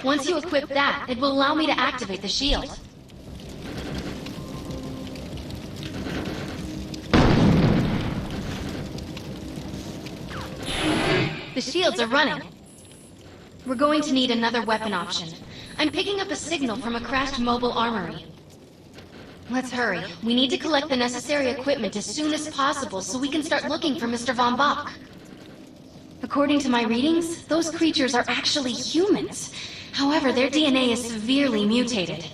Once you equip that, it will allow me to activate the shield. The shields are running. We're going to need another weapon option. I'm picking up a signal from a crashed mobile armory. Let's hurry. We need to collect the necessary equipment as soon as possible so we can start looking for Mr. Von Bach. According to my readings, those creatures are actually humans. However, their DNA is severely mutated.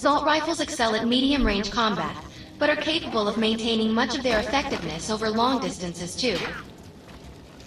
Assault rifles excel at medium-range combat, but are capable of maintaining much of their effectiveness over long distances too.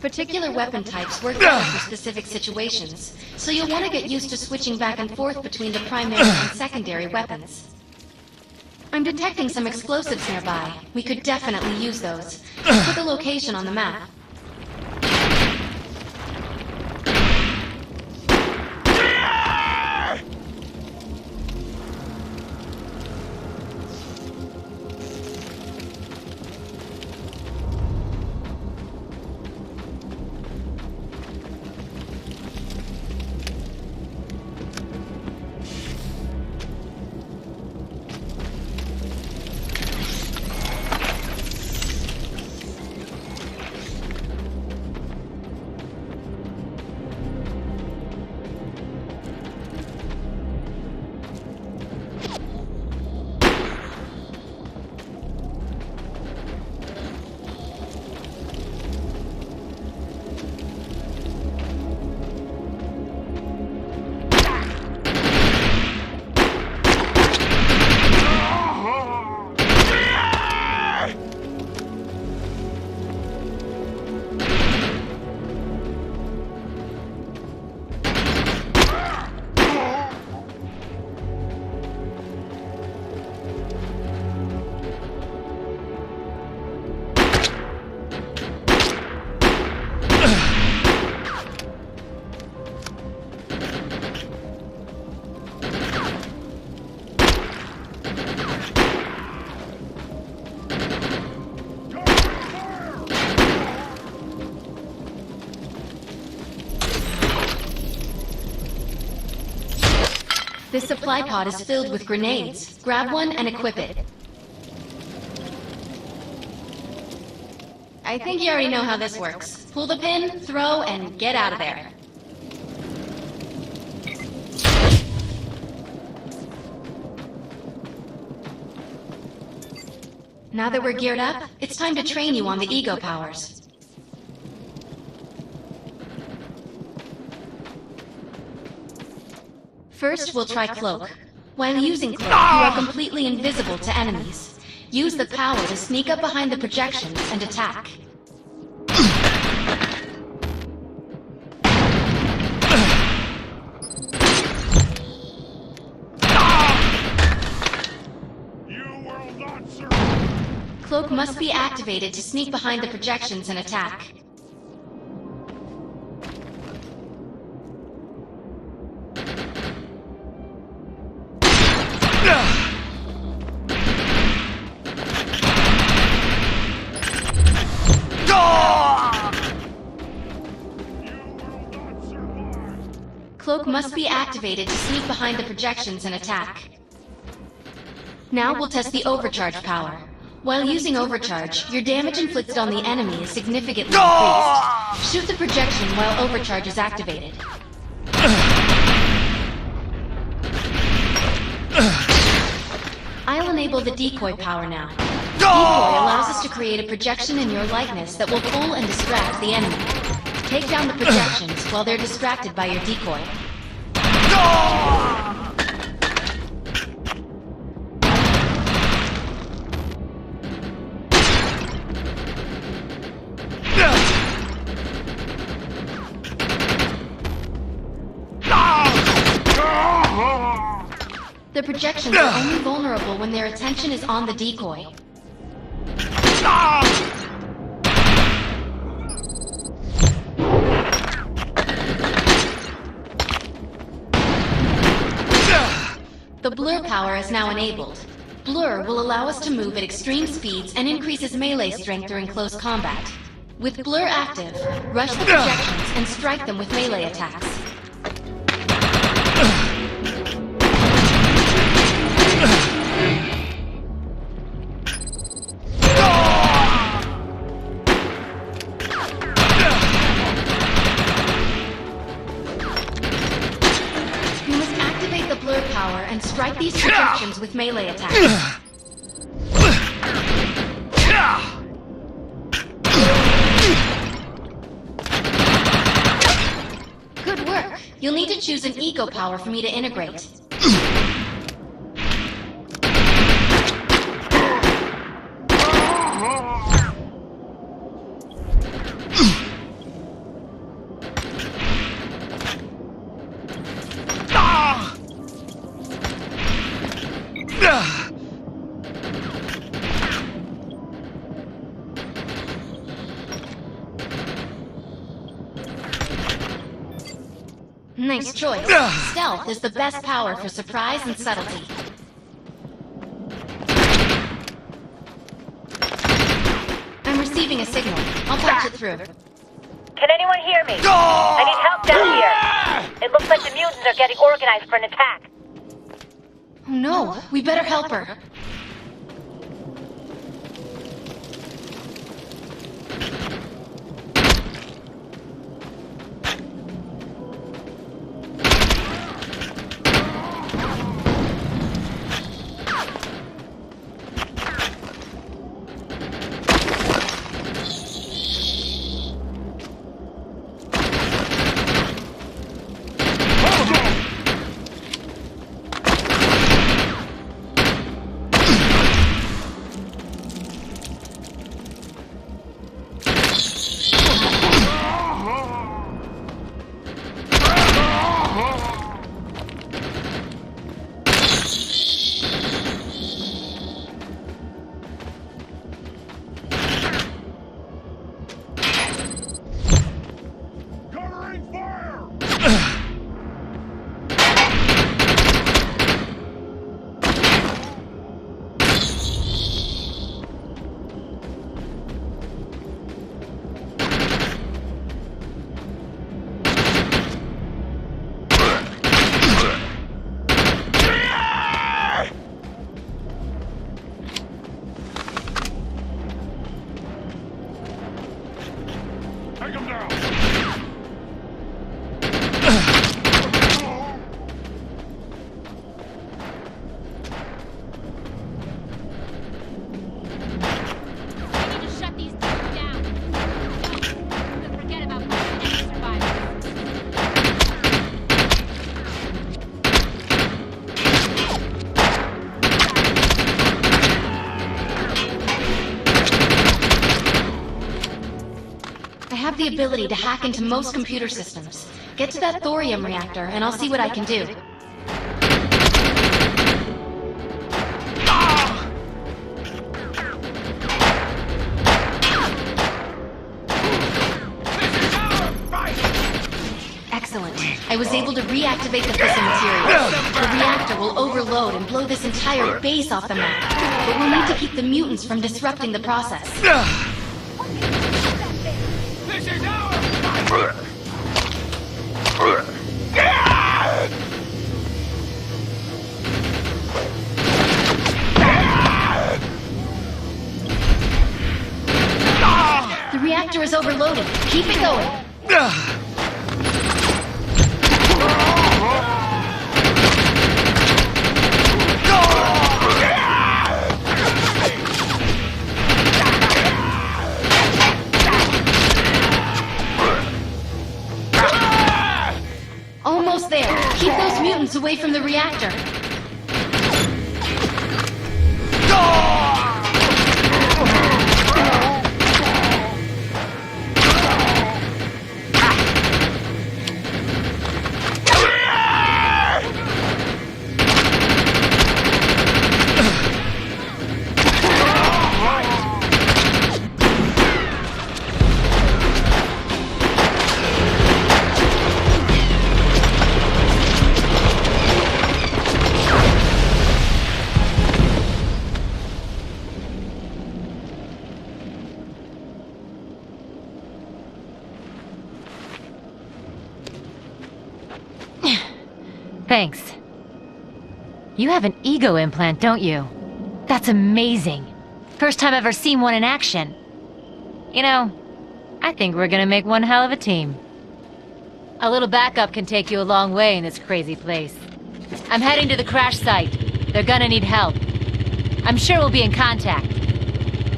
Particular weapon types work better for specific situations, so you'll want to get used to switching back and forth between the primary and secondary weapons. I'm detecting some explosives nearby. We could definitely use those. I'll put the location on the map. This supply pod is filled with grenades. Grab one and equip it. I think you already know how this works. Pull the pin, throw, and get out of there. Now that we're geared up, it's time to train you on the ego powers. First, we'll try Cloak. While using Cloak, you are completely invisible to enemies. Use the power to sneak up behind the projections and attack. Cloak must be activated to sneak behind the projections and attack. Cloak must be activated to sneak behind the projections and attack. Now we'll test the overcharge power. While using overcharge, your damage inflicted on the enemy is significantly increased. Shoot the projection while overcharge is activated. I'll enable the decoy power now. Decoy allows us to create a projection in your likeness that will fool and distract the enemy. Take down the projections while they're distracted by your decoy. The projections are only vulnerable when their attention is on the decoy. The blur power is now enabled. Blur will allow us to move at extreme speeds and increases melee strength during close combat. With blur active, rush the projections and strike them with melee attacks. And strike these projections with melee attacks. Good work. You'll need to choose an ego power for me to integrate. Nice choice. Stealth is the best power for surprise and subtlety. I'm receiving a signal. I'll patch it through. Can anyone hear me? I need help down here. It looks like the mutants are getting organized for an attack. Oh no, we better help her. Take him down! The ability to hack into most computer systems. Get to that thorium reactor, and I'll see what I can do. Excellent. I was able to reactivate the fissile material. The reactor will overload and blow this entire base off the map. But we'll need to keep the mutants from disrupting the process. The reactor is overloaded. Keep it going. Almost there. Keep those mutants away from the reactor. Thanks. You have an ego implant, don't you? That's amazing. First time I've ever seen one in action. You know, I think we're gonna make one hell of a team. A little backup can take you a long way in this crazy place. I'm heading to the crash site. They're gonna need help. I'm sure we'll be in contact.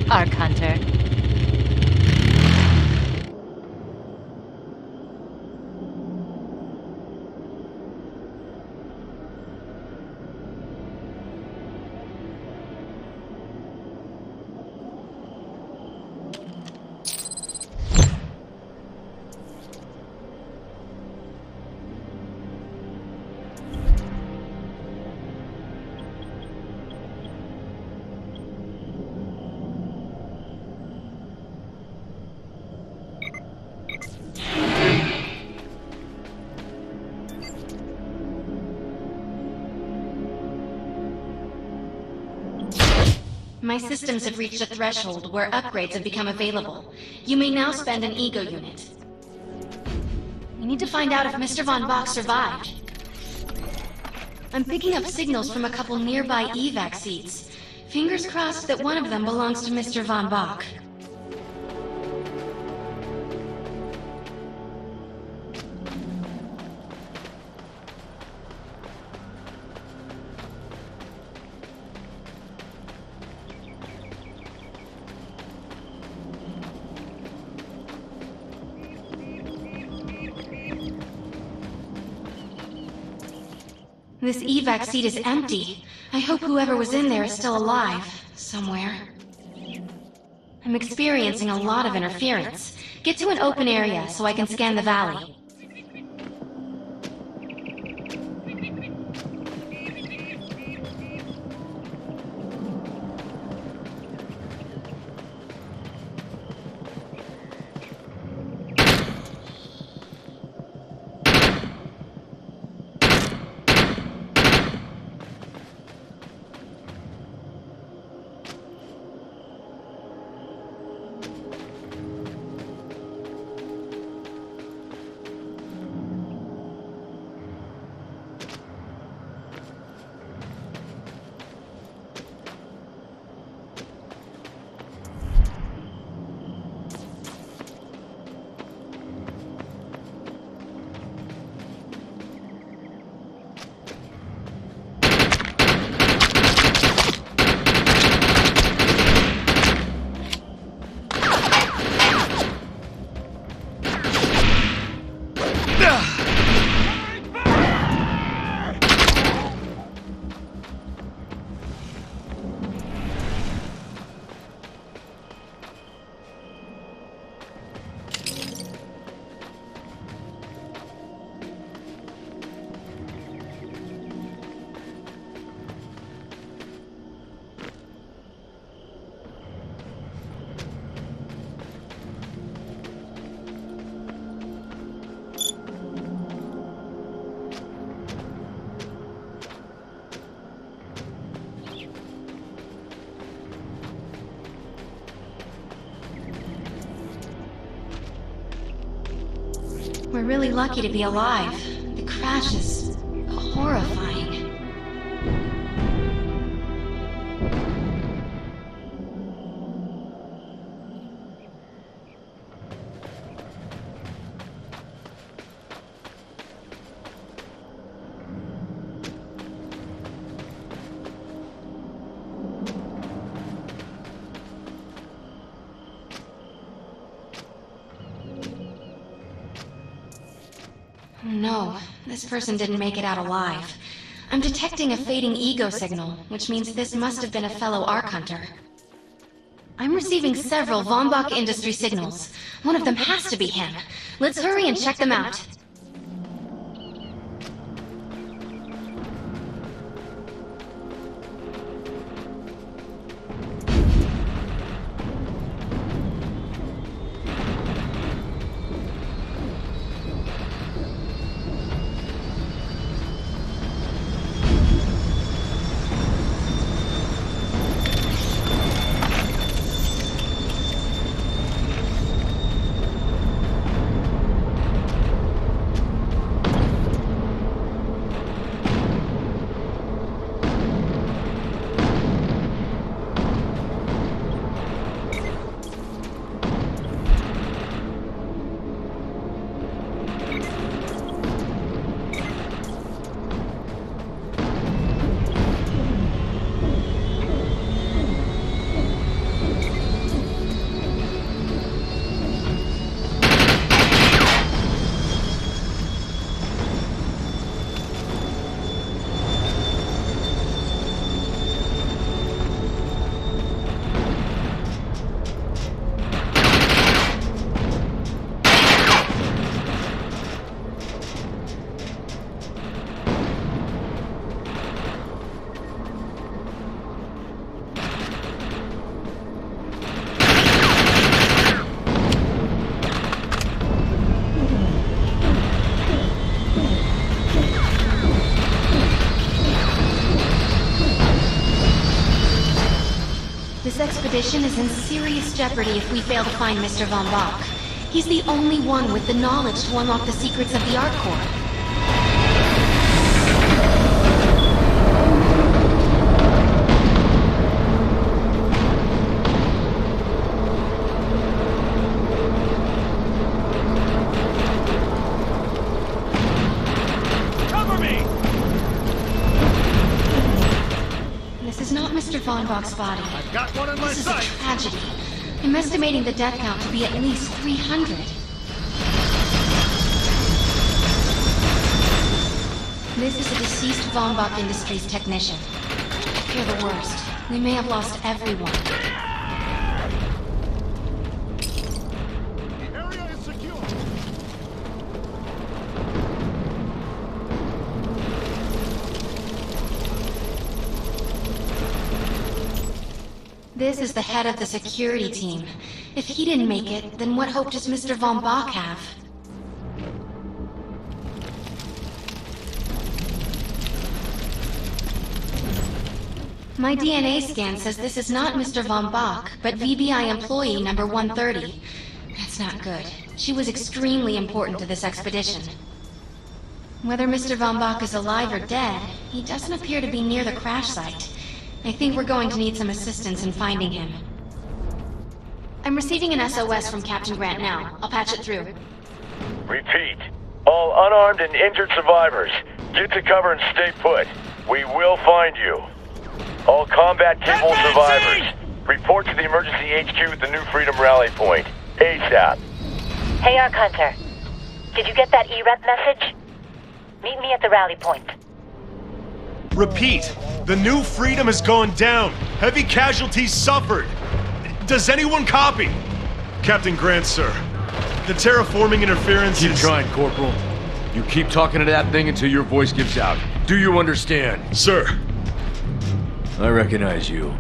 Arc Hunter. My systems have reached a threshold where upgrades have become available. You may now spend an ego unit. We need to find out if Mr. Von Bach survived. I'm picking up signals from a couple nearby evac seats. Fingers crossed that one of them belongs to Mr. Von Bach. This evac seat is empty. I hope whoever was in there is still alive, somewhere. I'm experiencing a lot of interference. Get to an open area so I can scan the valley. We're really lucky to be alive. The crash is horrifying. No, this person didn't make it out alive. I'm detecting a fading ego signal, which means this must have been a fellow Ark Hunter. I'm receiving several Von Bach Industry signals. One of them has to be him. Let's hurry and check them out. This expedition is in serious jeopardy if we fail to find Mr. Von Bach. He's the only one with the knowledge to unlock the secrets of the Ark Core. Mr. Von Bach's body. I've got one in my This is sight. a tragedy. I'm estimating the death count to be at least 300. This is a deceased Von Bach Industries technician. I fear the worst. We may have lost everyone. The area is secure. This is the head of the security team. If he didn't make it, then what hope does Mr. Von Bach have? My DNA scan says this is not Mr. Von Bach, but VBI employee number 130. That's not good. She was extremely important to this expedition. Whether Mr. Von Bach is alive or dead, he doesn't appear to be near the crash site. I think we're going to need some assistance in finding him. I'm receiving an SOS from Captain Grant now. I'll patch it through. Repeat. All unarmed and injured survivors, get to cover and stay put. We will find you. All combat-capable survivors, report to the emergency HQ at the New Freedom Rally Point. ASAP. Hey, Ark Hunter. Did you get that EREP message? Meet me at the rally point. Repeat. The New Freedom has gone down. Heavy casualties suffered. Does anyone copy? Captain Grant, sir. The terraforming interference Keep is... trying, Corporal. You keep talking to that thing until your voice gives out. Do you understand? Sir. I recognize you.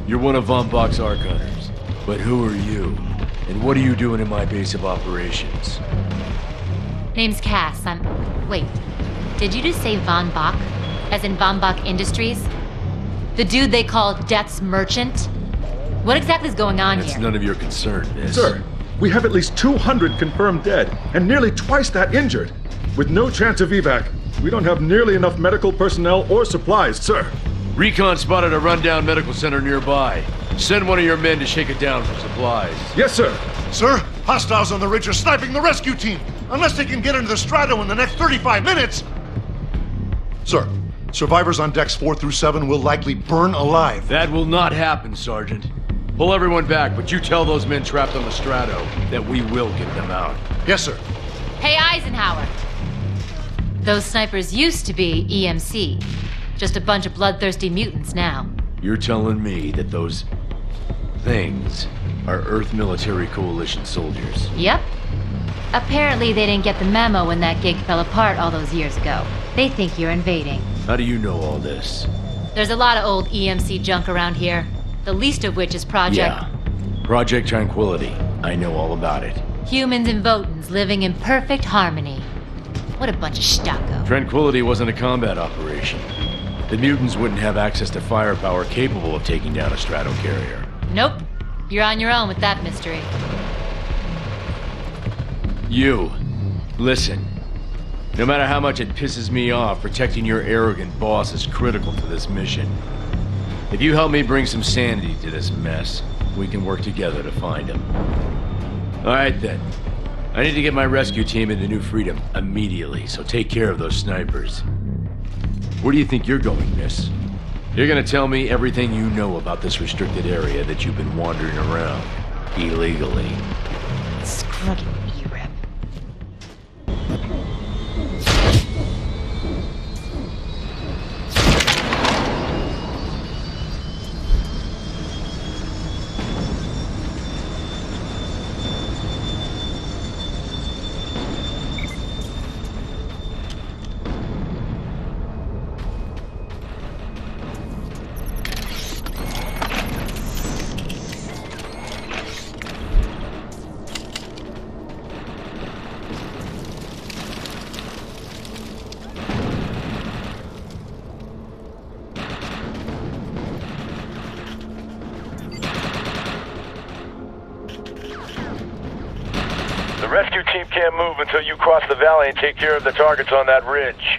You're one of Von Bach's Ark Hunters. But who are you? And what are you doing in my base of operations? Name's Cass. Wait. Did you just say Von Bach? As in Von Bach Industries? The dude they call Death's Merchant? What exactly is going on That's here? none of your concern, miss. Sir, We have at least 200 confirmed dead, and nearly twice that injured. With no chance of evac, we don't have nearly enough medical personnel or supplies, sir. Recon spotted a rundown medical center nearby. Send one of your men to shake it down for supplies. Yes, sir. Sir, hostiles on the ridge are sniping the rescue team. Unless they can get into the Strato in the next 35 minutes. Sir, survivors on decks 4 through 7 will likely burn alive. That will not happen, Sergeant. Pull everyone back, but you tell those men trapped on the Strato that we will get them out. Yes, sir. Hey, Eisenhower. Those snipers used to be EMC. Just a bunch of bloodthirsty mutants now. You're telling me that those things are Earth Military Coalition soldiers? Yep. Apparently they didn't get the memo when that gig fell apart all those years ago. They think you're invading. How do you know all this? There's a lot of old EMC junk around here. The least of which is Yeah. Project Tranquility. I know all about it. Humans and Votans living in perfect harmony. What a bunch of stucco. Tranquility wasn't a combat operation. The mutants wouldn't have access to firepower capable of taking down a Stratocarrier. Nope. You're on your own with that mystery. You, listen. No matter how much it pisses me off, protecting your arrogant boss is critical to this mission. If you help me bring some sanity to this mess, we can work together to find him. Alright then. I need to get my rescue team into New Freedom immediately, so take care of those snipers. Where do you think you're going, miss? You're gonna tell me everything you know about this restricted area that you've been wandering around illegally. Scruggy E-Rep. The rescue team can't move until you cross the valley and take care of the targets on that ridge.